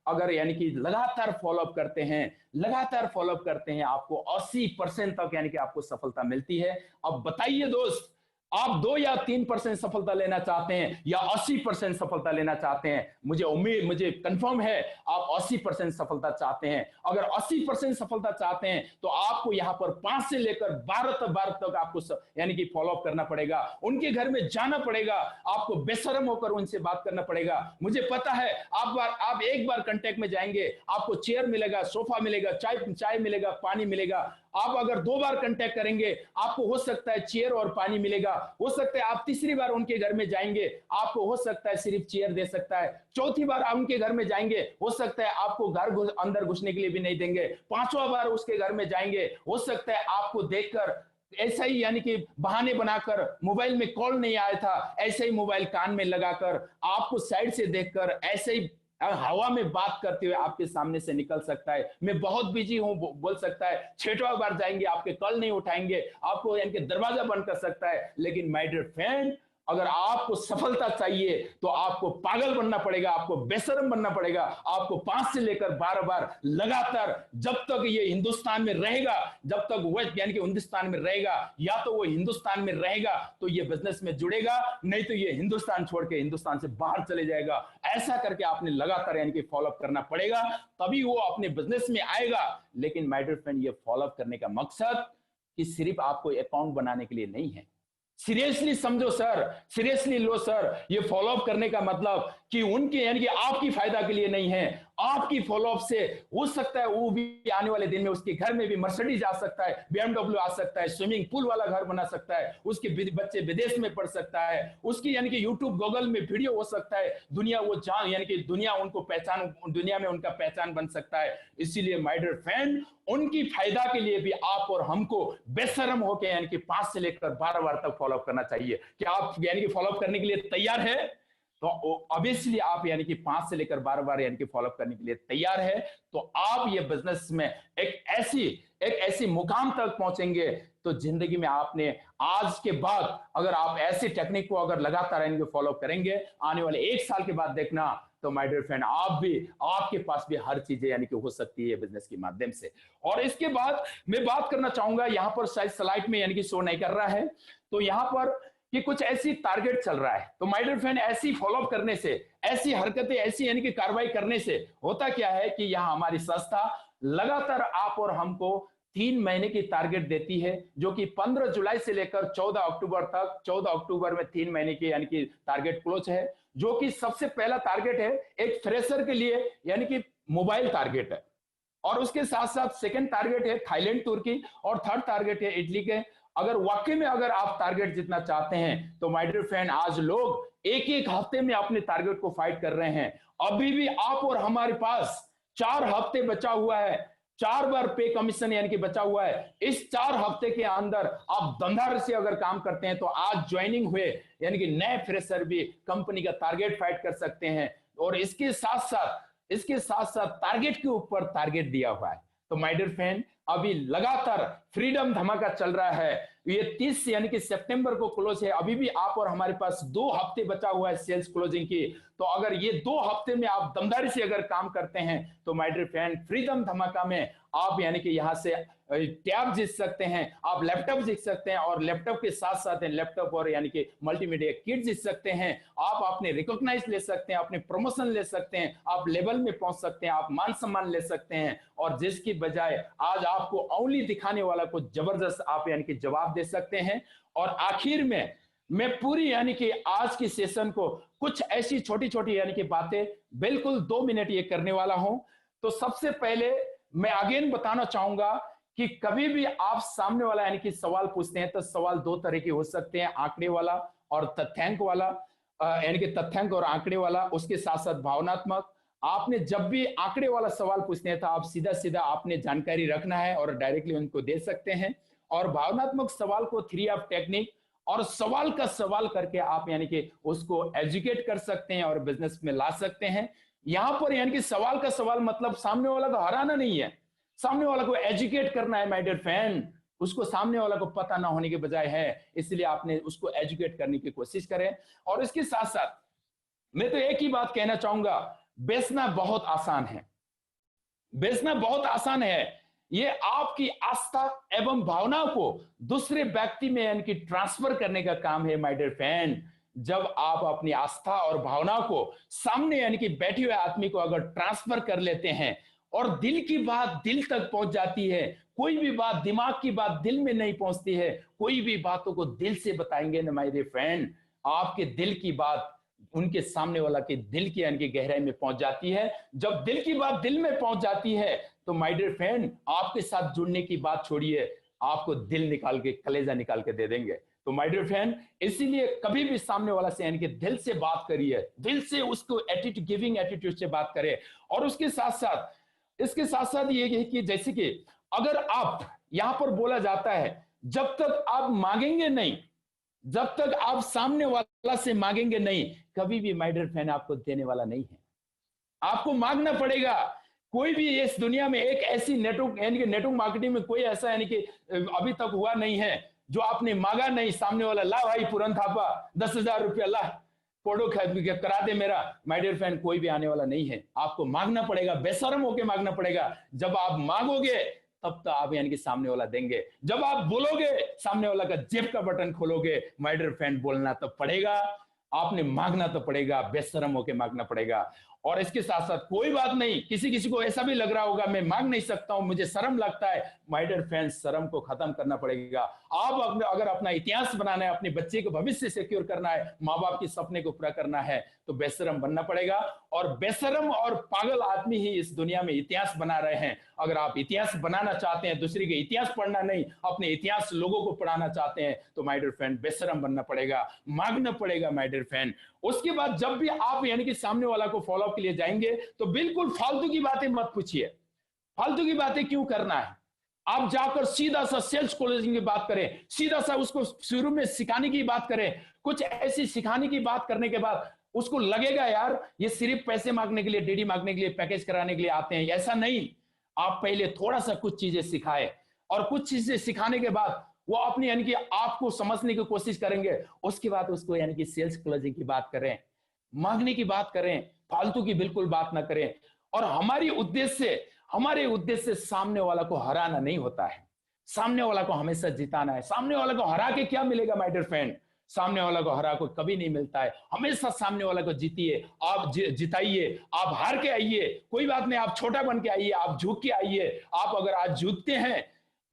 अगर यानी कि लगातार फॉलोअप करते हैं, लगातार फॉलोअप करते हैं, आपको 80% तक यानी कि आपको सफलता मिलती है। अब बताइए दोस्त, आप 2 या 3% सफलता लेना चाहते हैं या 80% सफलता लेना चाहते हैं? मुझे कंफर्म है आप 80% सफलता चाहते हैं। अगर 80% सफलता चाहते हैं तो आपको यहां पर 5 से लेकर 12 बार तक आपको यानी कि फॉलोअप करना पड़ेगा, उनके घर में जाना पड़ेगा, आपको बेशरम होकर उनसे बात करना पड़ेगा। मुझे पता है आप एक बार कांटेक्ट में जाएंगे, आपको चेयर मिलेगा, सोफा मिलेगा, चाय मिलेगा, पानी मिलेगा। आप अगर 2 बार कांटेक्ट करेंगे, आपको हो सकता है चेयर और पानी मिलेगा। हो सकता है आप तीसरी बार उनके घर में जाएंगे, आपको हो सकता है सिर्फ चेयर दे सकता है। चौथी बार आप उनके घर में जाएंगे, हो सकता है आपको घर अंदर घुसने के लिए भी नहीं देंगे। 5वां बार उसके घर में जाएंगे, हो सकता है आपको देखकर ऐसा ही यानी कि बहाने बनाकर, मोबाइल में कॉल नहीं आया था, ऐसे ही मोबाइल कान में लगाकर, आपको साइड से देखकर, ऐसे ही हवा में बात करते हुए आपके सामने से निकल सकता है, मैं बहुत बिजी हूं बोल सकता है। 6वां बार जाएंगे, आपके कॉल नहीं उठाएंगे, आपको यानी कि दरवाजा बंद कर सकता है। लेकिन माय डियर फ्रेंड, अगर आपको सफलता चाहिए तो आपको पागल बनना पड़ेगा, आपको बेशरम बनना पड़ेगा। आपको 5 से लेकर 12 बार लगातार, जब तक ये हिंदुस्तान में रहेगा, जब तक वो यानी कि हिंदुस्तान में रहेगा, या तो वो हिंदुस्तान में रहेगा तो ये बिजनेस में जुड़ेगा, नहीं तो ये हिंदुस्तान छोड़ के हिंदुस्तान से बाहर चले जाएगा। ऐसा करके आपने लगातार यानी कि फॉलोअप करना पड़ेगा, तभी वो अपने बिजनेस में आएगा। लेकिन माय डियर फ्रेंड, ये फॉलोअप करने का मकसद कि सिर्फ आपको अकाउंट बनाने के लिए नहीं है। सीरियसली समझो सर, सीरियसली लो सर, ये फॉलोअप करने का मतलब कि उनके यानी कि आपकी फायदा के लिए नहीं है। आपकी फॉलोअप से हो सकता है वो भी आने वाले दिन में उसके घर में भी मर्सिडीज आ सकता है, BMW आ सकता है, स्विमिंग पूल वाला घर बना सकता है, उसके बच्चे विदेश में पढ़ सकता है, उसकी यानी कि यूट्यूब गूगल में वीडियो हो सकता है, दुनिया वो जान यानी कि दुनिया उनको पहचान, दुनिया में उनका पहचान बन सकता है। इसीलिए माय डियर फ्रेंड, उनकी फायदा के लिए भी आप और हमको बेशरम होकर यानी कि 5 से लेकर 12 बार तक फॉलोअप करना चाहिए। क्या आप यानी कि फॉलोअप करने के लिए तैयार है? तो ऑब्वियसली आप यानी कि 5 से लेकर 12 बार यानी कि फॉलोअप करने के लिए तैयार है, तो आप ये बिजनेस में एक ऐसी एक ऐसी मुकाम तक पहुंचेंगे, तो जिंदगी में आपने आज के बाद अगर आप ऐसी टेक्निक को अगर लगातार रहेंगे, फॉलो करेंगे, आने वाले 1 साल के बाद देखना, तो माय डियर फ्रेंड आप भी, आपके पास भी हर चीजें यानी कि हो सकती है बिजनेस के माध्यम से। और इसके बाद मैं बात करना चाहूंगा, यहां पर शायद स्लाइड में यानी कि शो नहीं कर रहा है, तो यहां पर कि कुछ ऐसी टारगेट चल रहा है। तो माय डियर फ्रेंड ऐसी फॉलोअप करने से, ऐसी हरकतें, ऐसी यानी कि कार्रवाई करने से होता क्या है कि यहां हमारी संस्था लगातार आप और हमको 3 महीने की टारगेट देती है, जो कि 15 जुलाई से लेकर 14 अक्टूबर तक, 14 अक्टूबर में 3 महीने की यानी कि टारगेट क्लोज है, जो कि सबसे पहला टारगेट है एक फ्रेशर के लिए यानी कि मोबाइल टारगेट है, और उसके साथ साथ सेकंड टारगेट है थाईलैंड टूर की, और थर्ड टारगेट है इटली के। अगर वाकई में अगर आप टारगेट जीतना चाहते हैं, तो माय डियर फ्रेंड आज लोग एक एक हफ्ते में अपने टारगेट को फाइट कर रहे हैं। अभी भी आप और हमारे पास 4 हफ्ते बचा हुआ है, 4 बार पे कमीशन यानी कि बचा हुआ है। इस 4 हफ्ते के अंदर आप दमदार से अगर काम करते हैं, तो आज ज्वाइनिंग हुए यानी कि नए फ्रेशर भी कंपनी का टारगेट फाइट कर सकते हैं, और इसके साथ साथ टारगेट के ऊपर टारगेट दिया हुआ है। तो माय डियर फ्रेंड अभी लगातार फ्रीडम धमाका चल रहा है, ये 30 यानी कि सितंबर को क्लोज है। अभी भी आप और हमारे पास 2 हफ्ते बचा हुआ है सेल्स क्लोजिंग की। तो अगर ये 2 हफ्ते में आप दमदारी से अगर काम करते हैं, तो माय डियर फ्रेंड फ्रीडम धमाका में आप यानी कि यहां से टैब जीत सकते हैं, आप लैपटॉप जीत सकते हैं, और लैपटॉप के साथ साथ लैपटॉप और यानी कि मल्टीमीडिया किट जीत सकते हैं। आप अपने रिकॉग्नाइज ले सकते हैं, अपने प्रमोशन ले सकते हैं, आप लेवल में पहुंच सकते हैं, आप मान सम्मान ले सकते हैं, और जिसकी बजाय आज आपको उंगली दिखाने वाला को जबरदस्त आप यानी कि जवाब दे सकते हैं। और आखिर में मैं पूरी यानी कि आज की सेशन को कुछ ऐसी छोटी छोटी यानी कि बातें बिल्कुल 2 मिनट ये करने वाला हूं। तो सबसे पहले मैं अगेन बताना चाहूंगा कि कभी भी आप सामने वाला यानी कि सवाल पूछते हैं, तो सवाल 2 तरह के हो सकते हैं, आंकड़े वाला और तथ्यांक वाला, यानी कि तथ्यांक और आंकड़े वाला, उसके साथ साथ भावनात्मक। आपने जब भी आंकड़े वाला सवाल पूछते हैं, तो आप सीधा सीधा आपने जानकारी रखना है और डायरेक्टली उनको दे सकते हैं। और भावनात्मक सवाल को 3 टेक्निक और सवाल का सवाल करके आप यानी कि उसको एजुकेट कर सकते हैं और बिजनेस में ला सकते हैं। यहां पर यानी कि सवाल का सवाल मतलब सामने वाला को हराना नहीं है, सामने वाला को एजुकेट करना है माय डियर फ्रेंड। उसको सामने वाला को पता ना होने के बजाय है, इसलिए आपने उसको एजुकेट करने की कोशिश करें। और इसके साथ साथ मैं तो एक ही बात कहना चाहूंगा, बेचना बहुत आसान है, बेचना बहुत आसान है। ये आपकी आस्था एवं भावनाओं को दूसरे व्यक्ति में यानी कि ट्रांसफर करने का काम है माय डियर फ्रेंड। जब आप अपनी आस्था और भावनाओं को सामने यानी कि बैठे हुए आदमी को अगर ट्रांसफर कर लेते हैं, और दिल की बात दिल तक पहुंच जाती है, कोई भी बात, दिमाग की बात दिल में नहीं पहुंचती है, कोई भी बातों को दिल से बताएंगे ना माय डियर फ्रेंड, आपके दिल की बात उनके सामने वाला के दिल की यानी कि गहराई में पहुंच जाती है। जब दिल की बात दिल में पहुंच जाती है, तो माय डियर फ्रेंड आपके साथ जुड़ने की बात छोड़िए, आपको दिल निकाल के, कलेजा निकाल के दे देंगे। तो माय डियर फ्रेंड इसीलिए कभी भी सामने वाला से यानी कि दिल से बात करिए, दिल से उसको एटीट्यूड, गिविंग एटीट्यूड से बात करें। और उसके साथ साथ, इसके साथ साथ ये है कि जैसे कि अगर आप, यहां पर बोला जाता है जब तक आप मांगेंगे नहीं, जब तक आप सामने वाला से मांगेंगे नहीं, कभी भी माय डियर फ्रेंड आपको देने वाला नहीं है, आपको मांगना पड़ेगा। कोई भी इस दुनिया में एक ऐसी नेटवर्क यानी कि नेटवर्क मार्केटिंग में कोई ऐसा यानी कि अभी तक हुआ नहीं है जो आपने मांगा नहीं, सामने वाला ला भाई पुरन थापा 10,000 रुपया ला, फोटो करा दे मेरा, माय डियर फ्रेंड कोई भी आने वाला नहीं है। आपको मांगना पड़ेगा, बेशर्म होके मांगना पड़ेगा। जब आप मांगोगे तब तो आप यानी कि सामने वाला देंगे, जब आप बोलोगे सामने वाला का जेब का बटन खोलोगे, माय डियर फ्रेंड बोलना तो पड़ेगा, आपने मांगना तो पड़ेगा, बेशर्म होके मांगना पड़ेगा। और इसके साथ साथ कोई बात नहीं, किसी किसी को ऐसा भी लग रहा होगा मैं मांग नहीं सकता हूं, मुझे शर्म लगता है, माय डियर फ्रेंड्स शर्म को खत्म करना पड़ेगा। आप अगर अपना इतिहास बनाना है, अपने बच्चे को भविष्य सिक्योर करना है, माँ बाप के सपने को पूरा करना है, तो बेशरम बनना पड़ेगा। और बेशरम और पागल आदमी ही इस दुनिया में इतिहास बना रहे हैं। अगर आप इतिहास बनाना चाहते हैं, दूसरे के इतिहास पढ़ना नहीं, अपने इतिहास लोगों को पढ़ाना चाहते हैं, तो माय डियर फ्रेंड बेशरम बनना पड़ेगा, मांगना पड़ेगा माय डियर फ्रेंड। उसके बाद जब भी आप यानी कि सामने वाला को फॉलो अप के लिए जाएंगे, तो बिल्कुल फालतू की बातें मत पूछिए। फालतू की बातें क्यों करना है? आप जाकर सीधा सा सेल्स क्लोजिंग की बात करें, सीधा सा उसको शुरू में सिखाने की बात करें। कुछ ऐसी सिखाने की बात करने के बाद उसको लगेगा यार ये सिर्फ पैसे मांगने के लिए, डीडी मांगने के लिए, पैकेज कराने के लिए आते हैं, ऐसा नहीं। आप पहले थोड़ा सा कुछ चीजें सिखाए, और कुछ चीजें सिखाने के बाद वो अपनी यानी कि आपको समझने की कोशिश करेंगे, उसके बाद उसको यानी कि सेल्स क्लोजिंग की बात करें, मांगने की बात करें, फालतू की बिल्कुल बात ना करें। और हमारे उद्देश्य सामने वाला को हराना नहीं होता है, सामने वाला को हमेशा जिताना है। सामने वाला को हरा के क्या मिलेगा माय डियर फ्रेंड? सामने वाला को हरा को कभी नहीं मिलता है। हमेशा सामने वाला को जीतिए, आप जिताइए, आप हार के आइए, कोई बात नहीं, आप छोटा बन के आइए, आप झुक के आइए। आप अगर आज जीतते हैं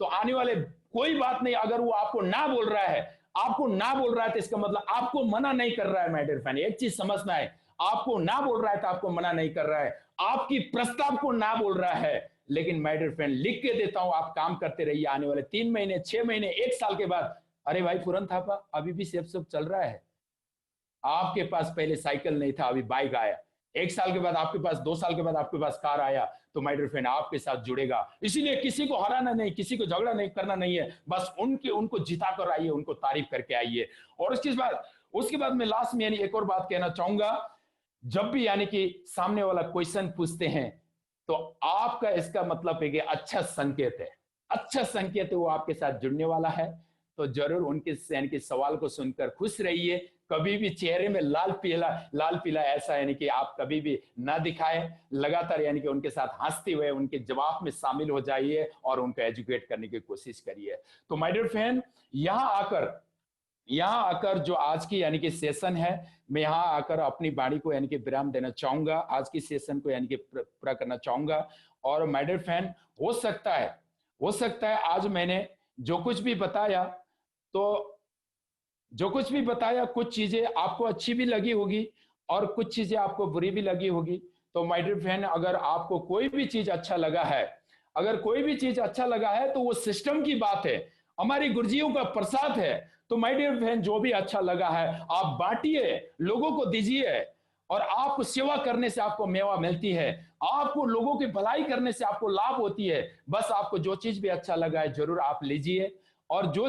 तो आने वाले कोई बात नहीं, अगर वो आपको ना बोल रहा है तो इसका मतलब आपको मना नहीं कर रहा है माय डियर फ्रेंड। एक चीज समझना है, आपको ना बोल रहा है तो आपको मना नहीं कर रहा है, आपकी प्रस्ताव को ना बोल रहा है। लेकिन माय डियर फ्रेंड, लिख के देता हूं, आप काम करते रहिए। आने वाले 3 महीने, 6 महीने, 1 साल के बाद, अरे भाई पूरन थापा अभी भी सेब सब चल रहा है। आपके पास पहले साइकिल नहीं था, अभी बाइक आया। 1 साल के बाद आपके पास, 2 साल के बाद आपके पास कार आया, तो माय डियर फ्रेंड आपके साथ जुड़ेगा। इसीलिए किसी को हराना नहीं, किसी को झगड़ा नहीं करना नहीं है, बस उनको जिता कर आइए, उनको तारीफ करके आइए। और उसके बाद मैं लास्ट में यानी एक और बात कहना चाहूंगा। जब भी यानी कि सामने वाला क्वेश्चन पूछते हैं तो आपका इसका मतलब है कि अच्छा संकेत है, अच्छा संकेत है, वो आपके साथ जुड़ने वाला है। तो जरूर उनके यानी कि सवाल को सुनकर खुश रहिए। कभी भी चेहरे में लाल पीला ऐसा यानी कि आप कभी भी ना दिखाएं। लगातार यानी कि उनके साथ हंसते हुए उनके जवाब में शामिल हो जाइए और उनको एजुकेट करने की कोशिश करिए। तो माय डियर फ्रेंड, यहाँ आकर जो आज की यानी कि सेशन है, मैं यहाँ आकर अपनी वाणी को यानी कि विराम देना चाहूंगा, आज की सेशन को यानी कि पूरा करना चाहूंगा। और माय डियर फ्रेंड, हो सकता है आज मैंने जो कुछ भी बताया, तो कुछ चीजें आपको अच्छी भी लगी होगी और कुछ चीजें आपको बुरी भी लगी होगी। तो माय डियर फ्रेंड, अगर आपको कोई भी चीज अच्छा लगा है, तो वो सिस्टम की बात है, हमारी गुरुजियों का प्रसाद है। तो माय डियर फ्रेंड, जो भी अच्छा लगा है आप बांटिए, लोगों को दीजिए। और आपको सेवा करने से आपको मेवा मिलती है, आपको लोगों की भलाई करने से आपको लाभ होती है। बस आपको जो चीज भी अच्छा लगा है जरूर आप लीजिए, और जो